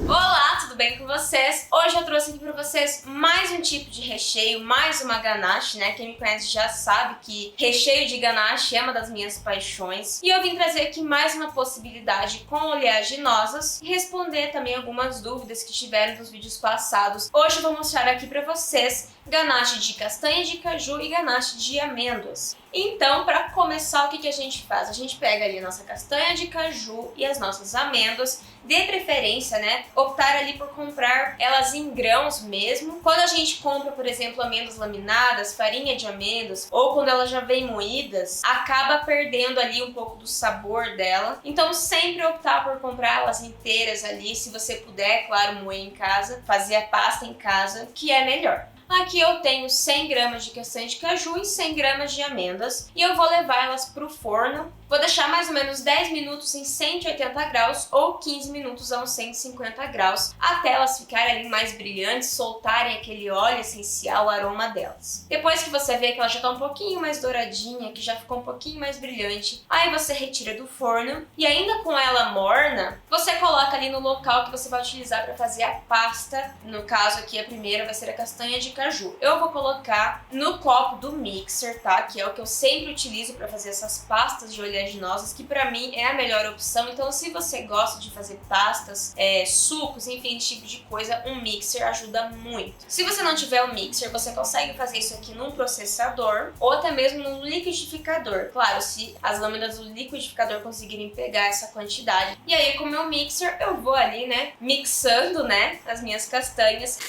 Olá, tudo bem com vocês? Hoje eu trouxe aqui pra vocês mais um tipo de recheio, mais uma ganache, né? Quem me conhece já sabe que recheio de ganache é uma das minhas paixões. E eu vim trazer aqui mais uma possibilidade com oleaginosas e responder também algumas dúvidas que tiveram nos vídeos passados. Hoje eu vou mostrar aqui pra vocês ganache de castanha de caju e ganache de amêndoas. Então, para começar, o que a gente faz? A gente pega ali a nossa castanha de caju e as nossas amêndoas, de preferência, né, optar ali por comprar elas em grãos mesmo. Quando a gente compra, por exemplo, amêndoas laminadas, farinha de amêndoas, ou quando elas já vêm moídas, acaba perdendo ali um pouco do sabor dela. Então, sempre optar por comprar elas inteiras ali, se você puder, claro, moer em casa, fazer a pasta em casa, que é melhor. Aqui eu tenho 100 gramas de castanha de caju e 100 gramas de amêndoas e eu vou levar elas para o forno. Vou deixar mais ou menos 10 minutos em 180 graus ou 15 minutos a uns 150 graus até elas ficarem ali mais brilhantes, soltarem aquele óleo essencial, o aroma delas. Depois que você vê que ela já está um pouquinho mais douradinha, que já ficou um pouquinho mais brilhante, aí você retira do forno e ainda com ela morna, você coloca ali no local que você vai utilizar para fazer a pasta. No caso aqui a primeira vai ser a castanha de caju. Eu vou colocar no copo do mixer, tá? Que é o que eu sempre utilizo para fazer essas pastas de oleaginosas, que pra mim é a melhor opção. Então, se você gosta de fazer pastas, sucos, enfim, esse tipo de coisa, um mixer ajuda muito. Se você não tiver um mixer, você consegue fazer isso aqui num processador ou até mesmo num liquidificador. Claro, se as lâminas do liquidificador conseguirem pegar essa quantidade. E aí, com o meu mixer, eu vou ali, né, mixando, né, as minhas castanhas.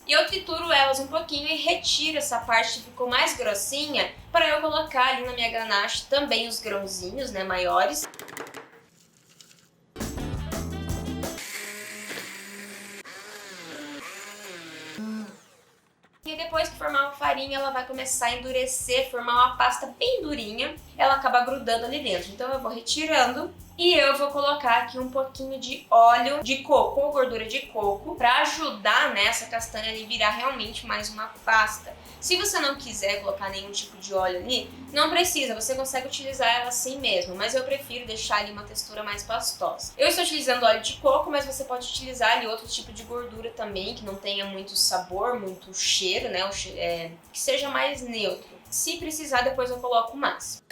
E eu trituro elas um pouquinho e retiro essa parte que ficou mais grossinha para eu colocar ali na minha ganache também os grãozinhos, né, maiores. E depois que formar uma farinha, ela vai começar a endurecer, formar uma pasta bem durinha, ela acaba grudando ali dentro. Então eu vou retirando e eu vou colocar aqui um pouquinho de óleo de coco ou gordura de coco para ajudar nessa castanha ali virar realmente mais uma pasta. Se você não quiser colocar nenhum tipo de óleo ali, não precisa, você consegue utilizar ela assim mesmo, mas eu prefiro deixar ali uma textura mais pastosa. Eu estou utilizando óleo de coco, mas você pode utilizar ali outro tipo de gordura também, que não tenha muito sabor, muito cheiro, né, que seja mais neutro. Se precisar, depois eu coloco mais.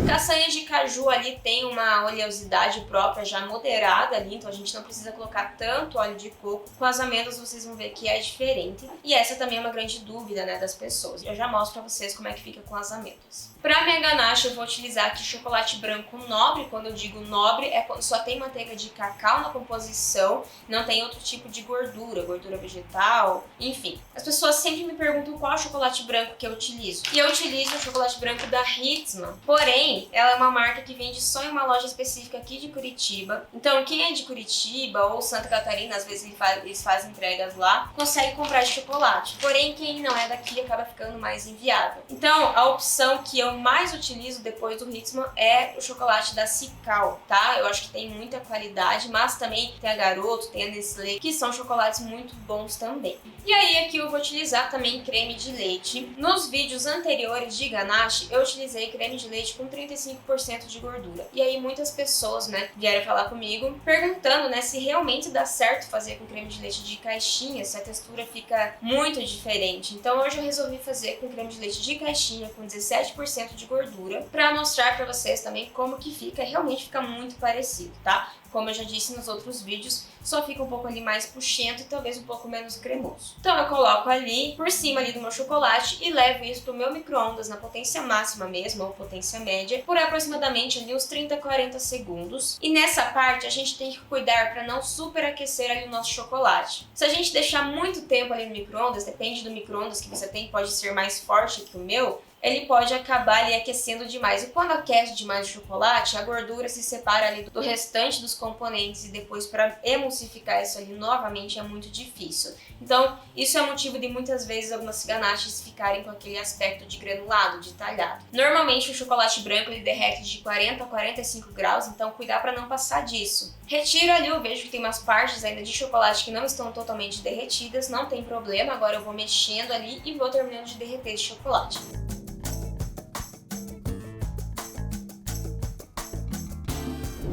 Castanha de caju ali tem uma oleosidade própria já moderada ali, então a gente não precisa colocar tanto óleo de coco. Com as amêndoas vocês vão ver que é diferente. E essa também é uma grande dúvida, né, das pessoas. Eu já mostro pra vocês como é que fica com as amêndoas. Pra minha ganache eu vou utilizar aqui chocolate branco nobre. Quando eu digo nobre é quando só tem manteiga de cacau na composição, não tem outro tipo de gordura, gordura vegetal, enfim. As pessoas sempre me perguntam qual chocolate branco que eu utilizo. E eu utilizo o chocolate branco da Hitzman, porém ela é uma marca que vende só em uma loja específica aqui de Curitiba. Então quem é de Curitiba ou Santa Catarina, às vezes eles fazem entregas lá, consegue comprar esse chocolate. Porém quem não é daqui acaba ficando mais inviável. Então a opção que eu mais utilizo depois do Hitzman é o chocolate da Cical, tá? Eu acho que tem muita qualidade, mas também tem a Garoto, tem a Nestlé, que são chocolates muito bons também. E aí aqui eu vou utilizar também creme de leite. Nos vídeos anteriores de ganache, eu utilizei creme de leite com 35% de gordura. E aí muitas pessoas, né, vieram falar comigo perguntando, né, se realmente dá certo fazer com creme de leite de caixinha, se a textura fica muito diferente. Então hoje eu resolvi fazer com creme de leite de caixinha com 17% de gordura, para mostrar para vocês também como que fica, realmente fica muito parecido, tá? Como eu já disse nos outros vídeos, só fica um pouco ali mais puxento e talvez um pouco menos cremoso. Então eu coloco ali por cima ali do meu chocolate e levo isso pro meu micro-ondas na potência máxima mesmo, ou potência média, por aproximadamente ali uns 30 a 40 segundos. E nessa parte a gente tem que cuidar para não superaquecer ali o nosso chocolate. Se a gente deixar muito tempo ali no micro-ondas, depende do micro-ondas que você tem, pode ser mais forte que o meu, ele pode acabar ali aquecendo demais. E quando aquece demais o chocolate, a gordura se separa ali do restante dos componentes e depois para emulsificar isso ali novamente é muito difícil. Então, isso é motivo de muitas vezes algumas ganaches ficarem com aquele aspecto de granulado, de talhado. Normalmente o chocolate branco ele derrete de 40 a 45 graus, então cuidar para não passar disso. Retiro ali, eu vejo que tem umas partes ainda de chocolate que não estão totalmente derretidas, não tem problema, agora eu vou mexendo ali e vou terminando de derreter esse chocolate.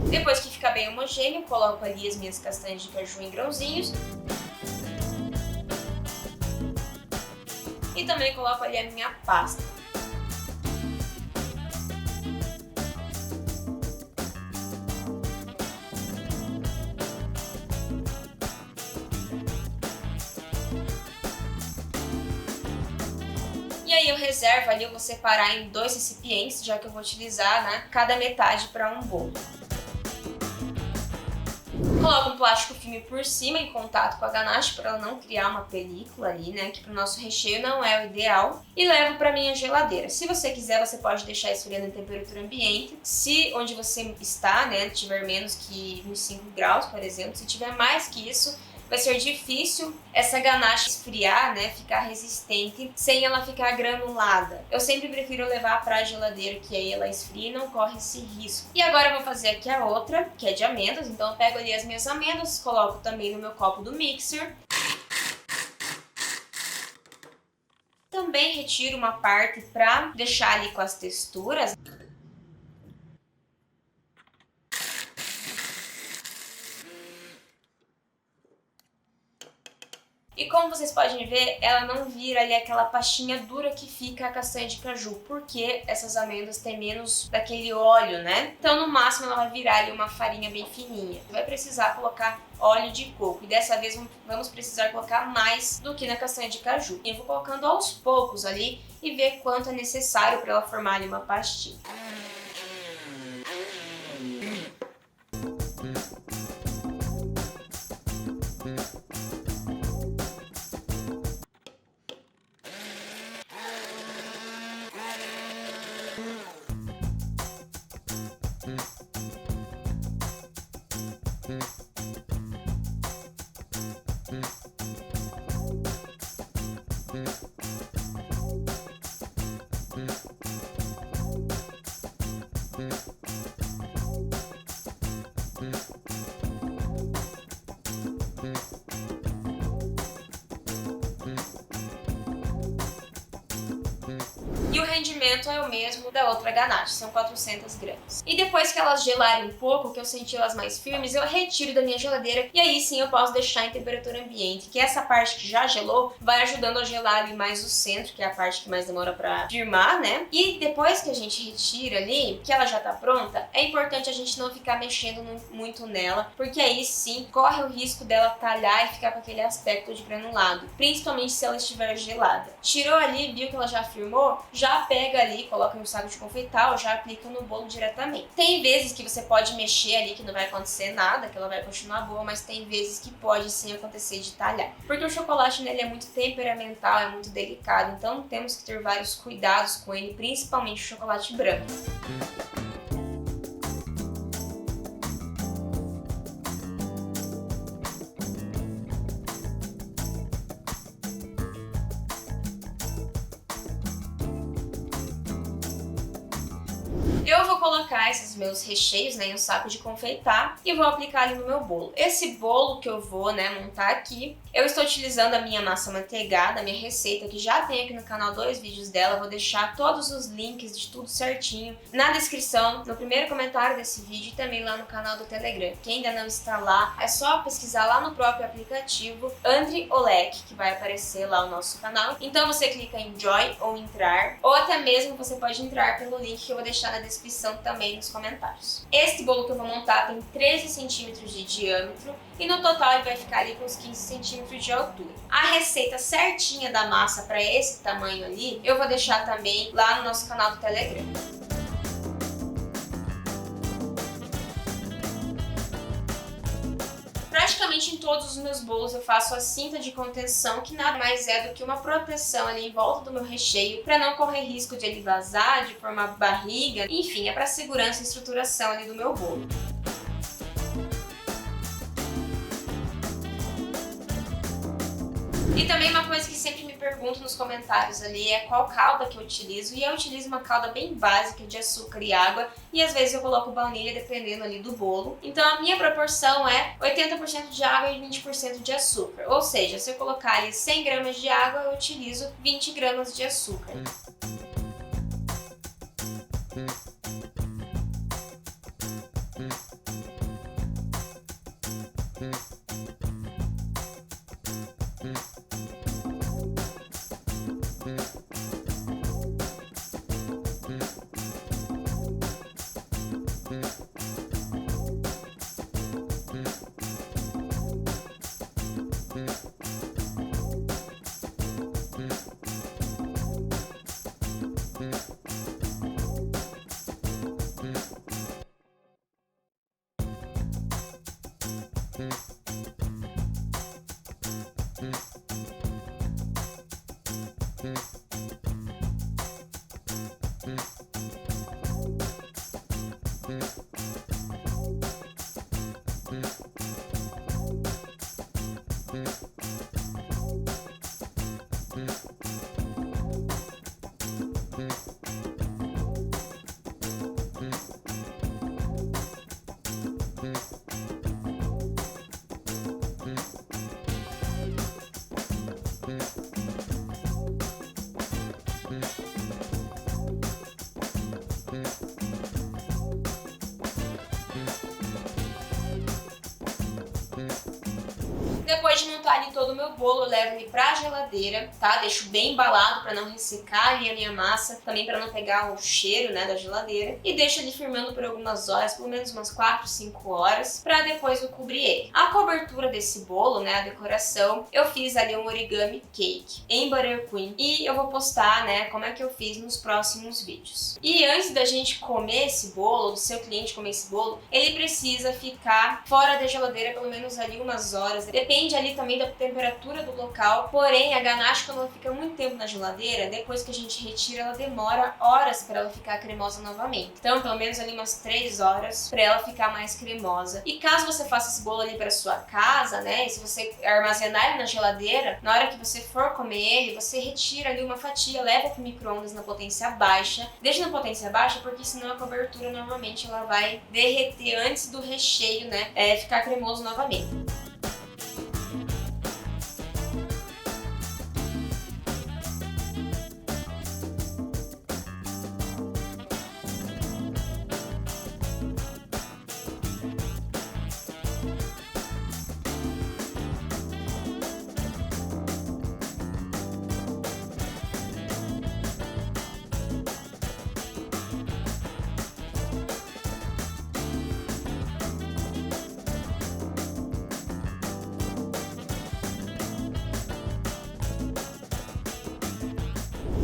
Depois que ficar bem homogêneo, coloco ali as minhas castanhas de caju em grãozinhos. E também coloco ali a minha pasta. E aí eu reservo ali, eu vou separar em 2 recipientes, já que eu vou utilizar, né, cada metade para um bolo. Coloco um plástico filme por cima em contato com a ganache para ela não criar uma película ali, né, que para o nosso recheio não é o ideal. E levo para minha geladeira. Se você quiser, você pode deixar esfriando em temperatura ambiente. Se onde você está, né, tiver menos que 25 graus, por exemplo, se tiver mais que isso, vai ser difícil essa ganache esfriar, né, ficar resistente, sem ela ficar granulada. Eu sempre prefiro levar para a geladeira, que aí ela esfria e não corre esse risco. E agora eu vou fazer aqui a outra, que é de amêndoas. Então eu pego ali as minhas amêndoas, coloco também no meu copo do mixer. Também retiro uma parte para deixar ali com as texturas. E como vocês podem ver, ela não vira ali aquela pastinha dura que fica a castanha de caju, porque essas amêndoas têm menos daquele óleo, né? Então, no máximo, ela vai virar ali uma farinha bem fininha. Vai precisar colocar óleo de coco, e dessa vez vamos precisar colocar mais do que na castanha de caju. E eu vou colocando aos poucos ali e ver quanto é necessário para ela formar ali uma pastinha. E o rendimento é o mesmo da outra ganache, são 400 gramas. E depois que elas gelarem um pouco, que eu senti elas mais firmes, eu retiro da minha geladeira e aí sim eu posso deixar em temperatura ambiente, que essa parte que já gelou vai ajudando a gelar ali mais o centro, que é a parte que mais demora pra firmar, né? E depois que a gente retira ali, que ela já tá pronta, é importante a gente não ficar mexendo muito nela, porque aí sim corre o risco dela talhar e ficar com aquele aspecto de granulado, principalmente se ela estiver gelada. Tirou ali, viu que ela já firmou? Já pega ali, coloca no saco de confeitar ou já aplica no bolo diretamente. Tem vezes que você pode mexer ali que não vai acontecer nada, que ela vai continuar boa, mas tem vezes que pode sim acontecer de talhar. Porque o chocolate nele é muito temperamental, é muito delicado, então temos que ter vários cuidados com ele, principalmente o chocolate branco. Eu vou colocar esses meus recheios, né, em um saco de confeitar e vou aplicar ali no meu bolo. Esse bolo que eu vou, né, montar aqui, eu estou utilizando a minha massa manteigada, a minha receita, que já tem aqui no canal 2 vídeos dela. Vou deixar todos os links de tudo certinho na descrição, no primeiro comentário desse vídeo e também lá no canal do Telegram. Quem ainda não está lá, é só pesquisar lá no próprio aplicativo Andri Olek, que vai aparecer lá o nosso canal. Então você clica em Join ou Entrar, ou até mesmo você pode entrar pelo link que eu vou deixar na descrição também nos comentários. Este bolo que eu vou montar tem 13 centímetros de diâmetro e no total ele vai ficar ali com uns 15 centímetros de altura. A receita certinha da massa para esse tamanho ali eu vou deixar também lá no nosso canal do Telegram. praticamente em todos os meus bolos eu faço a cinta de contenção, que nada mais é do que uma proteção ali em volta do meu recheio, para não correr risco de ele vazar, de formar barriga, enfim, é para segurança e estruturação ali do meu bolo. E também uma coisa que sempre me perguntam nos comentários ali é qual calda que eu utilizo, e eu utilizo uma calda bem básica de açúcar e água, e às vezes eu coloco baunilha dependendo ali do bolo. Então a minha proporção é 80% de água e 20% de açúcar, ou seja, se eu colocar ali 100 gramas de água, eu utilizo 20 gramas de açúcar. Depois de montar ali todo o meu bolo, eu levo ele pra geladeira, tá? Deixo bem embalado pra não ressecar ali a minha massa, também pra não pegar o cheiro, né, da geladeira. E deixo ele firmando por algumas horas, pelo menos umas 4, 5 horas, pra depois eu cobrir ele. A cobertura desse bolo, né, a decoração, eu fiz ali um origami cake em buttercream e eu vou postar, né, como é que eu fiz nos próximos vídeos. E antes da gente comer esse bolo, do seu cliente comer esse bolo, ele precisa ficar fora da geladeira pelo menos ali umas horas. Depende ali também da temperatura do local, porém a ganache, quando ela fica muito tempo na geladeira, depois que a gente retira, ela demora horas para ela ficar cremosa novamente. Então, pelo menos ali umas 3 horas para ela ficar mais cremosa. E caso você faça esse bolo ali para sua casa, né, e se você armazenar ele na geladeira, na hora que você for comer ele, você retira ali uma fatia, leva para o micro-ondas na potência baixa. Deixa na potência baixa porque senão a cobertura normalmente ela vai derreter antes do recheio, né, ficar cremoso novamente.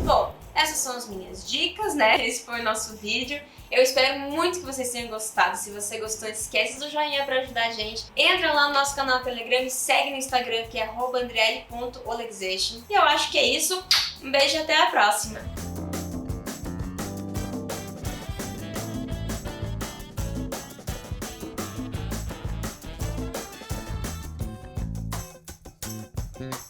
Bom, essas são as minhas dicas, né? Esse foi o nosso vídeo. Eu espero muito que vocês tenham gostado. Se você gostou, não esquece do joinha pra ajudar a gente. Entra lá no nosso canal no Telegram e segue no Instagram, que é @andriele.olexation. E eu acho que é isso. Um beijo e até a próxima! Mm-hmm.